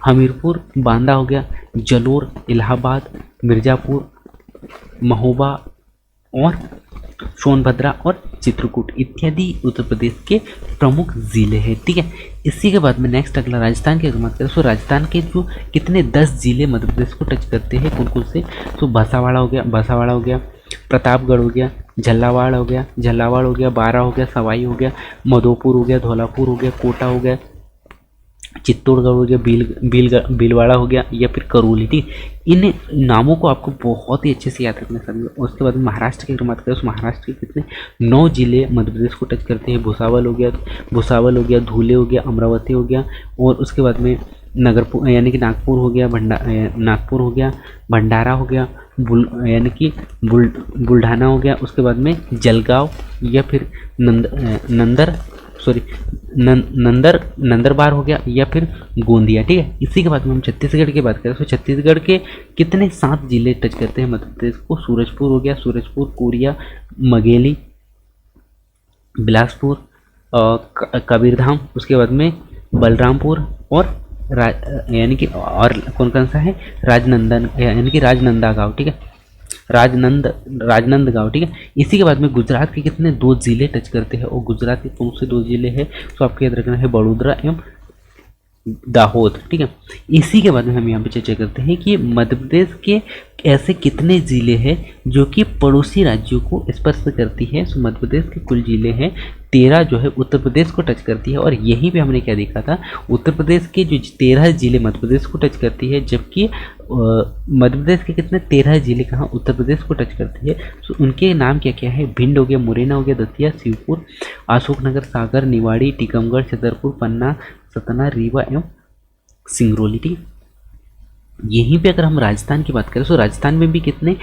हमीरपुर, बांदा हो गया, जलोर, इलाहाबाद, मिर्ज़ापुर, महोबा और सोनभद्रा और चित्रकूट इत्यादि उत्तर प्रदेश के प्रमुख जिले हैं, ठीक है। इसी के बाद में नेक्स्ट अगला राजस्थान की अगर बात करें, सो राजस्थान के जो कितने 10 जिले मध्य प्रदेश को टच करते हैं, कौन कौन से, तो भसावाड़ा हो गया, प्रतापगढ़ हो गया, झालावाड़ हो गया, बारा हो गया, सवाई हो गया, मधोपुर हो गया, धौलापुर हो गया, कोटा हो गया, चित्तौड़गढ़ हो गया, भीलवाड़ा हो गया, या फिर करौली, ठीक। इन नामों को आपको बहुत ही अच्छे से याद रखना चाहिए। और उसके बाद महाराष्ट्र की अगर बात करें, तो महाराष्ट्र के कितने 9 जिले मध्य प्रदेश को टच करते हैं। भुसावल हो गया, धुले हो गया, अमरावती हो गया, और उसके बाद में नगरपुर यानी कि नागपुर हो गया, भंडारा हो गया, यानी कि बुल्ढाना हो गया, उसके बाद में जलगांव या फिर सॉरी नंदरबार हो गया या फिर गोंदिया, ठीक है। इसी के बाद में हम छत्तीसगढ़ की बात करें तो छत्तीसगढ़ के कितने 7 जिले टच करते हैं मध्य प्रदेश को? सूरजपुर हो गया, सूरजपुर, कोरिया, मगेली, बिलासपुर, कबीरधाम, उसके बाद में बलरामपुर और यानी कि और कौन कौन सा है? राजनंदन यानी कि राजनंदागांव, ठीक है, राजनंदगांव, ठीक है। इसी के बाद में गुजरात के कितने 2 जिले टच करते हैं और गुजरात के कौन से 2 जिले हैं? तो आपको याद रखना है बड़ोदरा एवं दाहोद, ठीक है। इसी के बाद में हम यहाँ पे चर्चा करते हैं कि मध्य प्रदेश के ऐसे कितने जिले हैं जो कि पड़ोसी राज्यों को स्पर्श करती है। सो मध्य प्रदेश के कुल जिले हैं 13 जो है उत्तर प्रदेश को टच करती है और यहीं पे हमने क्या देखा था, उत्तर प्रदेश के जो 13 जिले मध्य प्रदेश को टच करती है, जबकि मध्य प्रदेश के कितने 13 जिले कहाँ उत्तर प्रदेश को टच करती है। सो उनके नाम क्या क्या है? भिंड हो गया, मुरैना हो गया, दतिया, शिवपुर, अशोकनगर, सागर, निवाड़ी, टीकमगढ़, छतरपुर, पन्ना, सतना, रीवा एवं सिंगरौली, ठीक है। यहीं पे अगर हम राजस्थान की बात करें तो राजस्थान में भी कितने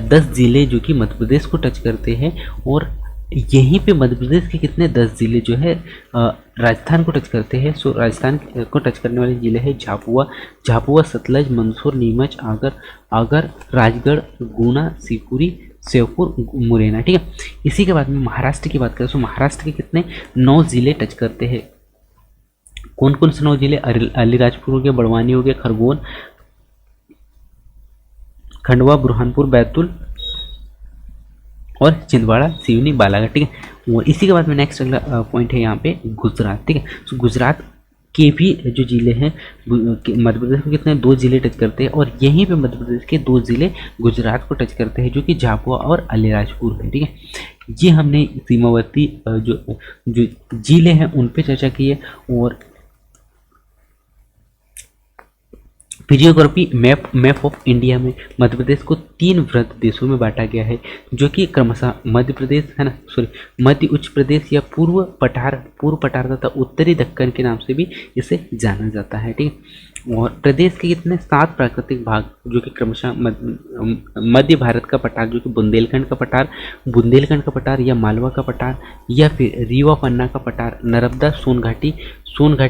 10 जिले जो कि मध्य प्रदेश को टच करते हैं और यहीं पे मध्य प्रदेश के कितने 10 जिले जो है राजस्थान को टच करते हैं। सो राजस्थान को टच करने वाले जिले हैं झाबुआ, सतलज, मंदसौर, नीमच, आगर, राजगढ़, गुना, शिवपुरी, श्योपुर, मुरैना, ठीक है। इसी के बाद में महाराष्ट्र की बात करें तो महाराष्ट्र के कितने 9 जिले टच करते हैं। कौन कौन से 9 जिले? अलीराजपुर हो गया, बड़वानी हो गया, खरगोन, खंडवा, बुरहानपुर, बैतूल और छिंदवाड़ा, सिवनी, बालाघाट, ठीक है। और इसी के बाद में नेक्स्ट अगला पॉइंट है यहाँ पे गुजरात, ठीक है। तो गुजरात के भी जो जिले हैं मध्य प्रदेश को कितने 2 जिले टच करते हैं और यहीं पे मध्य प्रदेश के 2 जिले गुजरात को टच करते हैं जो कि झाबुआ और अलीराजपुर है, ठीक है। ये हमने सीमावर्ती जो जिले हैं उन पे चर्चा की है। और फिजियोग्राफी मैप ऑफ इंडिया में मध्य प्रदेश को 3 वृहद देशों में बांटा गया है जो कि क्रमशः मध्य प्रदेश है ना, सॉरी मध्य उच्च प्रदेश या पूर्व पठार तथा उत्तरी दक्कन के नाम से भी इसे जाना जाता है, ठीक है। और प्रदेश के कितने 7 प्राकृतिक भाग जो कि क्रमशः मध्य भारत का पठार जो कि बुंदेलखंड का पठार या मालवा का पठार या फिर रीवा पन्ना का पठार, नर्मदा, सोनघाटी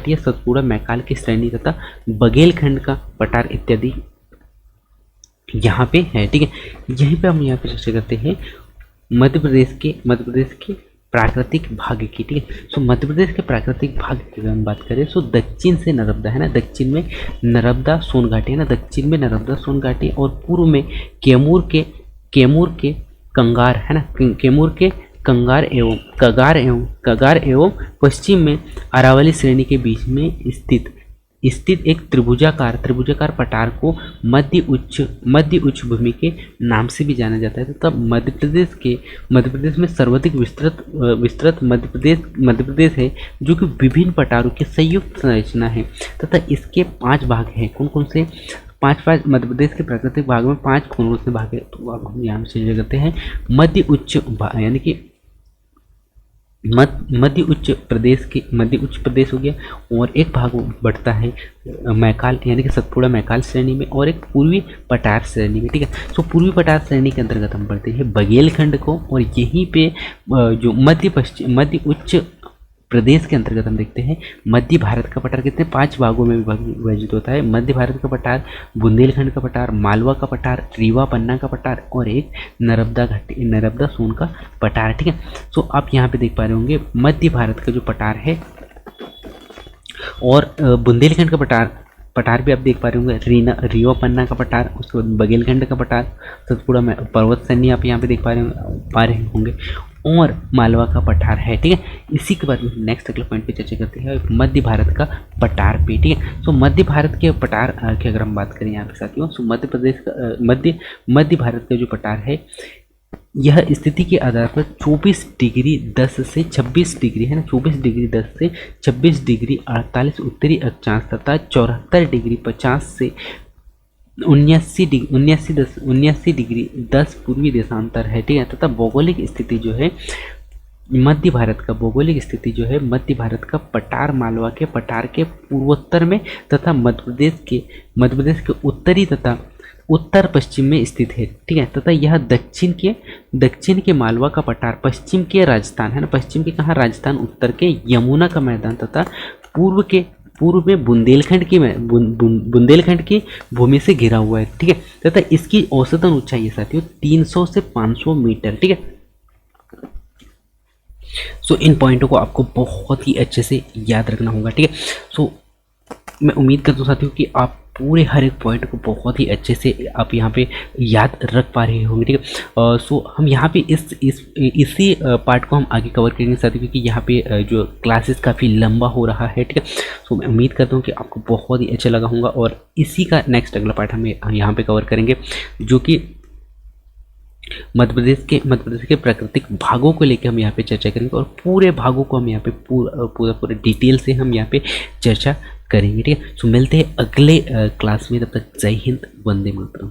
या सतपुड़ा मैकाल की श्रेणी तथा बघेलखंड का पठार इत्यादि यहाँ पे है, ठीक है। यहीं पे हम यहाँ पे चर्चा करते हैं मध्य प्रदेश के प्राकृतिक भाग की, ठीक है। सो मध्य प्रदेश के प्राकृतिक भाग की अगर हम बात करें सो दक्षिण से नर्मदा है ना, दक्षिण में नर्मदा सोनघाटी है ना, दक्षिण में नर्मदा सोनघाटी और पूर्व में कैमूर के कंगार है ना, कैमूर के कगार एवं पश्चिम में अरावली श्रेणी के बीच में स्थित एक त्रिभुजाकार पठार को मध्य उच्च भूमि के नाम से भी जाना जाता है। तब मध्य प्रदेश में सर्वाधिक विस्तृत मध्य प्रदेश है जो कि विभिन्न पठारों की संयुक्त संरचना है तथा इसके 5 भाग हैं। कौन कौन से? 5 मध्य प्रदेश के प्राकृतिक भाग में 5 कौन कौन से भाग है? तो अब हम यहाँ से करते हैं मध्य उच्च यानी कि मध्य उच्च प्रदेश हो गया और एक भाग बढ़ता है मैकाल यानी कि सतपुड़ा मैकाल श्रेणी में और एक पूर्वी पठार श्रेणी में, ठीक है। सो पूर्वी पठार श्रेणी के अंतर्गत हम बढ़ते हैं बघेलखंड को और यहीं पे जो मध्य उच्च प्रदेश के अंतर्गत हम देखते हैं मध्य भारत का पठार कितने 5 भागों में विभाजित होता है। मध्य भारत का पठार, बुंदेलखंड का पठार, मालवा का पठार, रीवा पन्ना का पठार और एक नर्मदा सोन का पठार, ठीक है। सो आप यहाँ पे देख पा रहे होंगे मध्य भारत का जो पठार है और बुंदेलखंड का पठार भी आप देख पा रहे होंगे, रीवा पन्ना का पठार, उसके बाद बघेलखंड का पठार, सतपुड़ा में पर्वत श्रेणी आप यहाँ पे देख पा रहे होंगे और मालवा का पठार है, ठीक है। इसी के बाद नेक्स्ट अगले पॉइंट पे चर्चा करते हैं मध्य भारत का पठार पे, ठीक है। सो मध्य भारत के पठार की अगर हम बात करें यहाँ पे साथियों, सो मध्य प्रदेश का मध्य भारत का जो पठार है यह स्थिति के आधार पर 24 डिग्री 10 से 26 डिग्री है ना, 24 डिग्री 10 से 26 डिग्री 48 उत्तरी अक्षांश तथा 74 डिग्री 50 से 79 डिग्री 10 पूर्वी देशांतर है, ठीक है। तथा भौगोलिक स्थिति जो है मध्य भारत का पठार मालवा के पठार के पूर्वोत्तर में तथा मध्य प्रदेश के उत्तरी तथा उत्तर पश्चिम में स्थित है, ठीक है, तथा यह दक्षिण के मालवा का पठार, पश्चिम के राजस्थान है ना, पश्चिम के कहाँ, राजस्थान, उत्तर के यमुना का मैदान तथा पूर्व में बुंदेलखंड की भूमि से घिरा हुआ है, ठीक है, तथा इसकी औसतन ऊंचाई है साथियों 300 से 500 मीटर, ठीक है। सो इन पॉइंटों को आपको बहुत ही अच्छे से याद रखना होगा, ठीक है। सो मैं उम्मीद करता हूँ साथियों कि आप पूरे हर एक पॉइंट को बहुत ही अच्छे से आप यहाँ पे याद रख पा रहे होंगे, ठीक है। सो हम यहाँ पे इसी पार्ट को हम आगे कवर करेंगे साथियों, क्योंकि यहाँ पे जो क्लासेस काफ़ी लंबा हो रहा है, ठीक है। सो मैं उम्मीद करता हूँ कि आपको बहुत ही अच्छा लगा होगा और इसी का नेक्स्ट अगला पार्ट हम यहाँ पे कवर करेंगे, जो कि मध्य प्रदेश के प्राकृतिक भागों को लेकर हम यहाँ पे चर्चा करेंगे और पूरे भागों को हम यहाँ पे पूरा डिटेल से हम यहाँ पे चर्चा करेंगे, ठीक है। सो मिलते हैं अगले क्लास में, तब तक जय हिंद, वंदे मातरम।